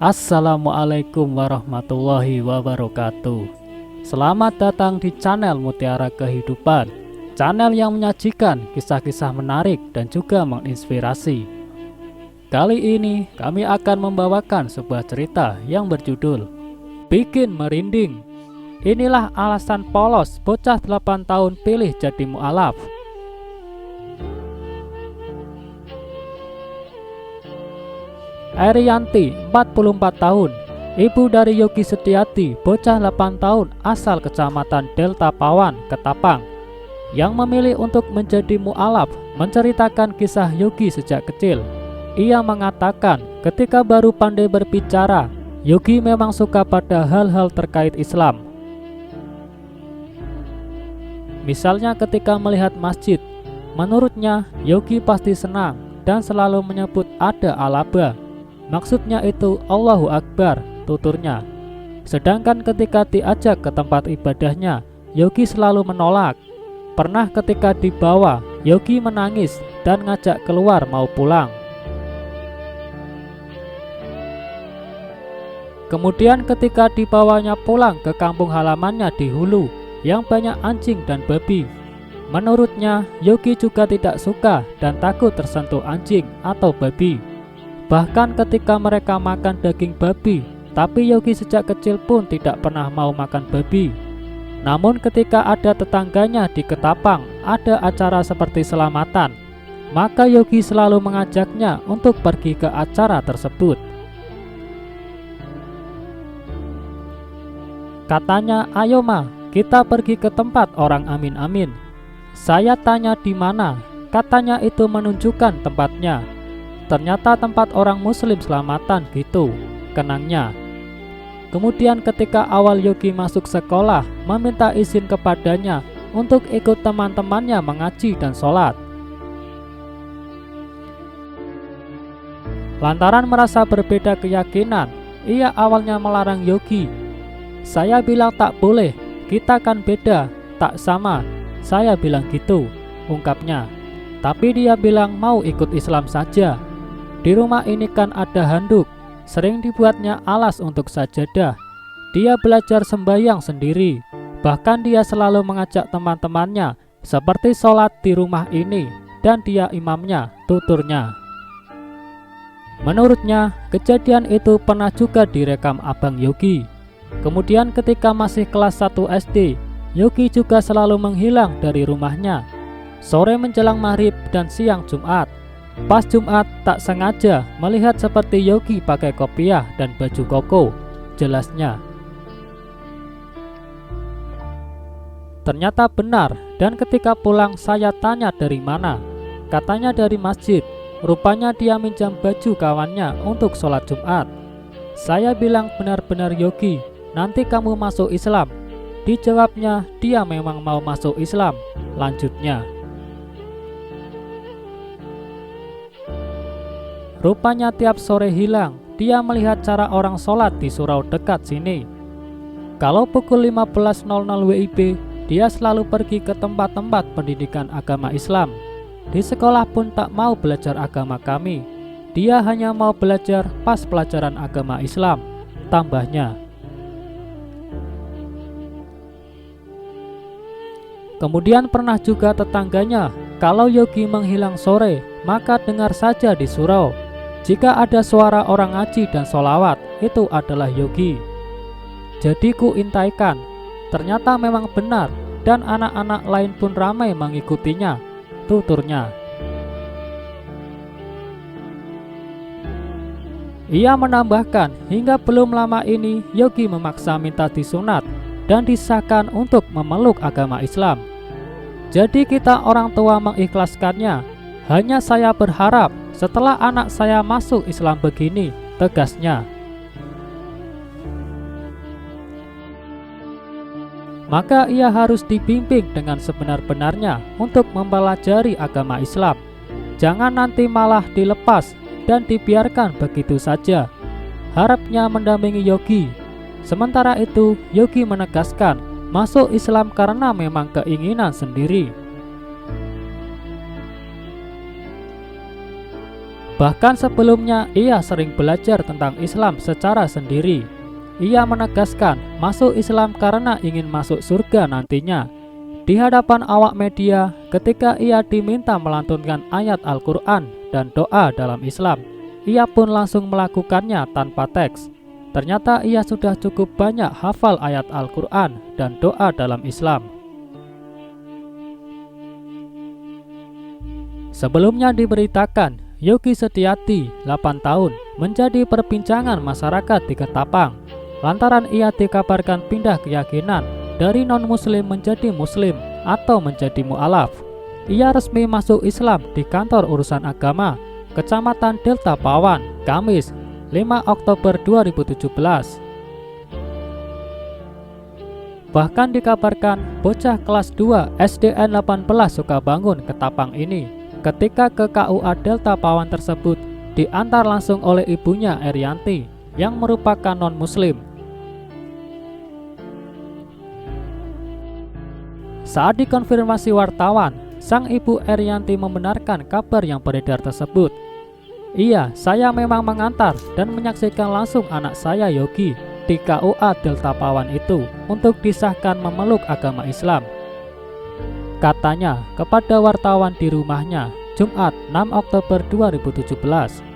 Assalamualaikum warahmatullahi wabarakatuh. Selamat datang di channel Mutiara Kehidupan, channel yang menyajikan kisah-kisah menarik dan juga menginspirasi. Kali ini kami akan membawakan sebuah cerita yang berjudul Bikin Merinding. Inilah alasan polos bocah 8 tahun pilih jadi mu'alaf. Eriyanti, 44 tahun, ibu dari Yogi Setiati, bocah 8 tahun asal kecamatan Delta Pawan, Ketapang, yang memilih untuk menjadi mu'alaf, menceritakan kisah Yogi sejak kecil. Ia mengatakan ketika baru pandai berbicara, Yogi memang suka pada hal-hal terkait Islam. Misalnya ketika melihat masjid, menurutnya Yogi pasti senang dan selalu menyebut ada alaba. Maksudnya itu Allahu Akbar, tuturnya. Sedangkan ketika diajak ke tempat ibadahnya, Yogi selalu menolak. Pernah ketika dibawa, Yogi menangis dan ngajak keluar mau pulang. Kemudian ketika dibawanya pulang ke kampung halamannya di Hulu yang banyak anjing dan babi, menurutnya Yogi juga tidak suka dan takut tersentuh anjing atau babi. Bahkan ketika mereka makan daging babi, tapi Yogi sejak kecil pun tidak pernah mau makan babi. Namun ketika ada tetangganya di Ketapang ada acara seperti selamatan, maka Yogi selalu mengajaknya untuk pergi ke acara tersebut. Katanya, "Ayo ma, kita pergi ke tempat orang amin-amin." Saya tanya di mana, katanya itu menunjukkan tempatnya. Ternyata tempat orang muslim selamatan gitu, kenangnya. Kemudian ketika awal Yogi masuk sekolah, meminta izin kepadanya untuk ikut teman-temannya mengaji dan sholat. Lantaran merasa berbeda keyakinan, ia awalnya melarang Yogi. "Saya bilang tak boleh, kita kan beda, tak sama." Saya bilang gitu, ungkapnya. Tapi dia bilang mau ikut Islam saja. Di rumah ini kan ada handuk, sering dibuatnya alas untuk sajadah. Dia belajar sembahyang sendiri. Bahkan dia selalu mengajak teman-temannya seperti sholat di rumah ini, dan dia imamnya, tuturnya. Menurutnya, kejadian itu pernah juga direkam abang Yogi. Kemudian ketika masih kelas 1 SD, Yogi juga selalu menghilang dari rumahnya. Sore menjelang maghrib dan siang Jumat. Pas Jumat tak sengaja melihat seperti Yogi pakai kopiah dan baju koko, jelasnya. Ternyata benar, dan ketika pulang saya tanya dari mana. Katanya dari masjid. Rupanya dia minjam baju kawannya untuk sholat Jumat. Saya bilang, "Benar-benar Yogi, nanti kamu masuk Islam." Dijawabnya dia memang mau masuk Islam, lanjutnya. Rupanya tiap sore hilang, dia melihat cara orang sholat di surau dekat sini. Kalau pukul 15.00 WIB, dia selalu pergi ke tempat-tempat pendidikan agama Islam. Di sekolah pun tak mau belajar agama kami. Dia hanya mau belajar pas pelajaran agama Islam, tambahnya. Kemudian pernah juga tetangganya, kalau Yogi menghilang sore, maka dengar saja di surau. Jika ada suara orang ngaji dan sholawat, itu adalah Yogi. Jadi ku intaikan, ternyata memang benar, dan anak-anak lain pun ramai mengikutinya, tuturnya. Ia menambahkan, hingga belum lama ini Yogi memaksa minta disunat dan disahkan untuk memeluk agama Islam. Jadi kita orang tua mengikhlaskannya. Hanya saya berharap setelah anak saya masuk Islam begini, tegasnya. Maka ia harus dibimbing dengan sebenar-benarnya untuk mempelajari agama Islam. Jangan nanti malah dilepas dan dibiarkan begitu saja. Harapnya mendampingi Yogi. Sementara itu, Yogi menegaskan masuk Islam karena memang keinginan sendiri. Bahkan sebelumnya ia sering belajar tentang Islam secara sendiri. Ia menegaskan masuk Islam karena ingin masuk surga nantinya. Di hadapan awak media ketika ia diminta melantunkan ayat Al-Quran dan doa dalam Islam, ia pun langsung melakukannya tanpa teks. Ternyata ia sudah cukup banyak hafal ayat Al-Quran dan doa dalam Islam. Sebelumnya diberitakan, Yogi Setiati, 8 tahun, menjadi perbincangan masyarakat di Ketapang lantaran ia dikabarkan pindah keyakinan dari non-muslim menjadi muslim atau menjadi mu'alaf. Ia resmi masuk Islam di kantor urusan agama Kecamatan Delta Pawan, Kamis 5 Oktober 2017. Bahkan dikabarkan bocah kelas 2 SDN 18 Sukabangun Ketapang ini ketika ke KUA Delta Pawan tersebut diantar langsung oleh ibunya Erianti yang merupakan non-muslim. Saat dikonfirmasi wartawan, sang ibu Erianti membenarkan kabar yang beredar tersebut. Iya, saya memang mengantar dan menyaksikan langsung anak saya Yogi di KUA Delta Pawan itu untuk disahkan memeluk agama Islam, katanya kepada wartawan di rumahnya Jumat 6 Oktober 2017.